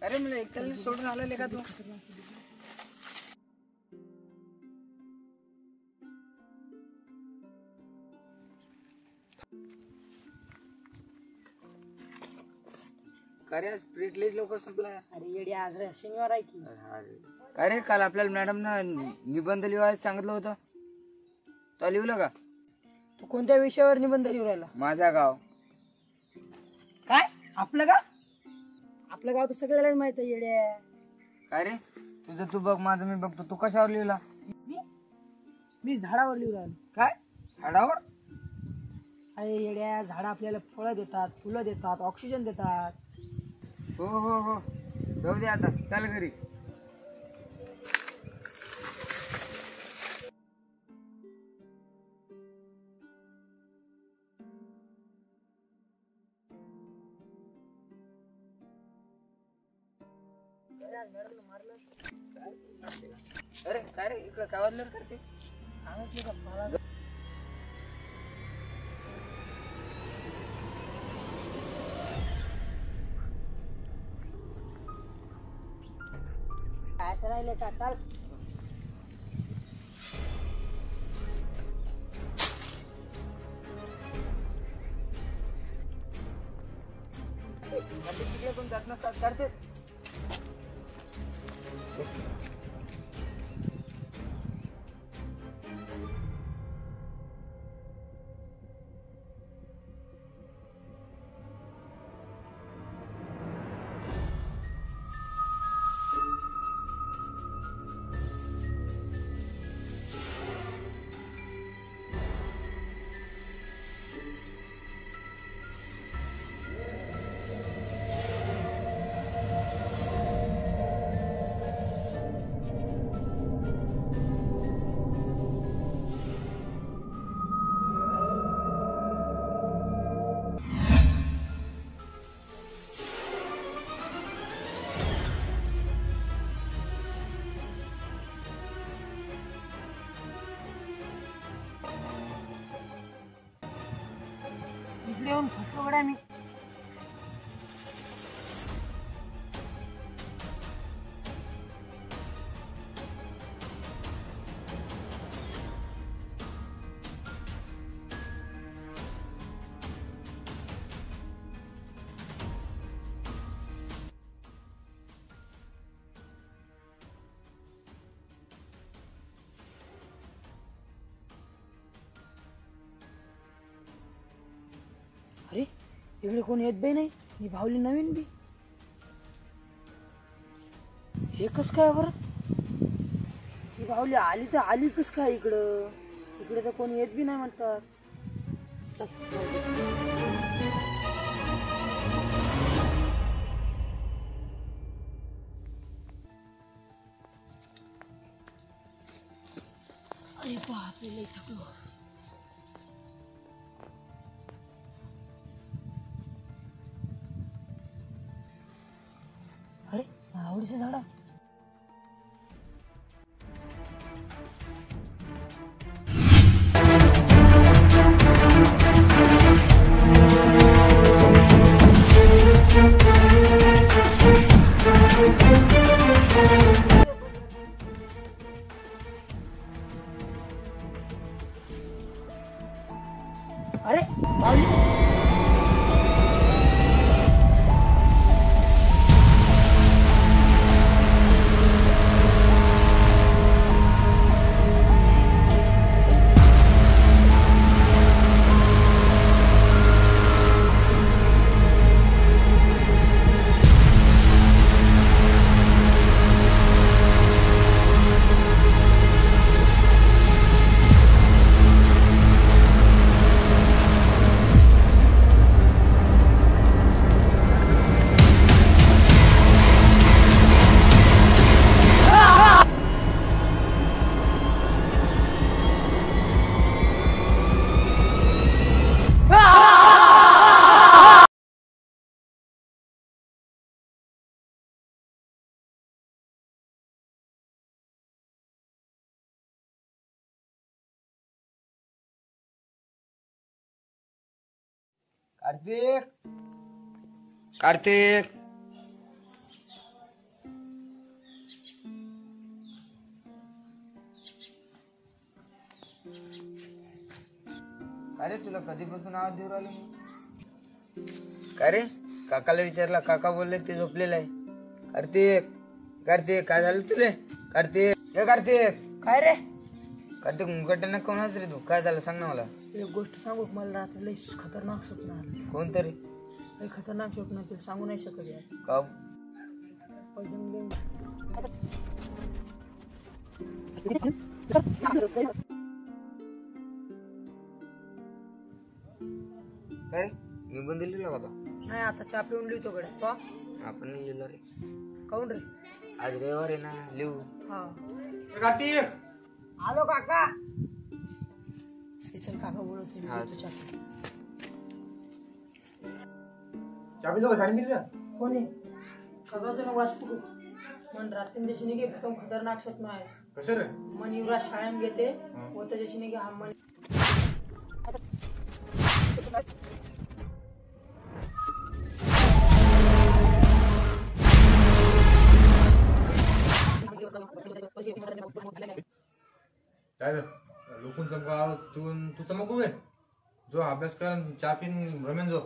अरे मला एकट्याला सोडून आलेले का तू? अरे स्प्रिट लेज लवकर संपला. अरे येडी आज रे शनिवार आहे की. अरे काल आपल्याला मॅडम ना निबंध लिहायला सांगितलं होतं, तो लिहिलं का? तू कोणत्या विषयावर निबंध लिहू राहिला? माझा गाव. काय आपलं गाव? आपलं गाव तर सगळ्यालाच माहित आहे येड्या. काय रे तुझं तू बघ, माझं मी बघतो. तू कशावर लिहिला? मी झाडावर लिहू राहिलो. काय झाडावर? अरे येड्या, झाड आपल्याला फळं देतात, फुलं देतात, ऑक्सिजन देतात. हो हो हो, जाऊ दे आता, चल घरी. अरे काय रे इकडं काय वाजलं करते? काय करायला का? चाल तिकडे पण जात नसतात करते. इकडे येऊन फसलो गड्या मी. अरे इकडे कोण येत बी नाही. मी भावली नवीन बी. हे कस काय बरं? ही भावली आली तर आली कस काय इकडं? इकडे तर कोण येत बी नाही म्हणतात. चल अरे बापरे, लई थकलो. अरे आवडीचं झाड. अरे बावली. कार्तिक, कार्तिक, अरे तुला कधीपासून आवाज देऊ राहिलो मी? काय रे? काकाला विचारला, काका बोलले ते झोपलेलं आहे. कार्तिक, कार्तिक काय झालं तुले? कार्तिक, हे कार्तिक. काय रे? कार्तिक मुंगट्यानं कोणाच रे तू? काय झालं सांग ना मला. एक गोष्ट सांगू का? मला रात्री लई खतरनाक स्वप्न आलं. कोणतरी? लई खतरनाक स्वप्न तुला सांगू नाही शकत यार. का? काय रे? निबंध लिहिला का तो? नाही, आता चहा पिऊन लिहितो कडे तो. आपण नाही लिहिलं रे. काऊन रे? आज रविवार आहे ना, लिहू. हा, कार्तिक, आलो काका. चल काका बोलत हा. चाबी दो साडी मिळली ना. कोणी काका तुला वाच पुढू मन रात्री दिवशी निघे प्रथम खतरनाक स्वप्न आहे. कसं रे? मन युवराज शाळेत घेते व त्याच्याशी निघे हा मन काय लोकून चमका तू चमकू बे जो अभ्यास कर चहा पिन रमेन जो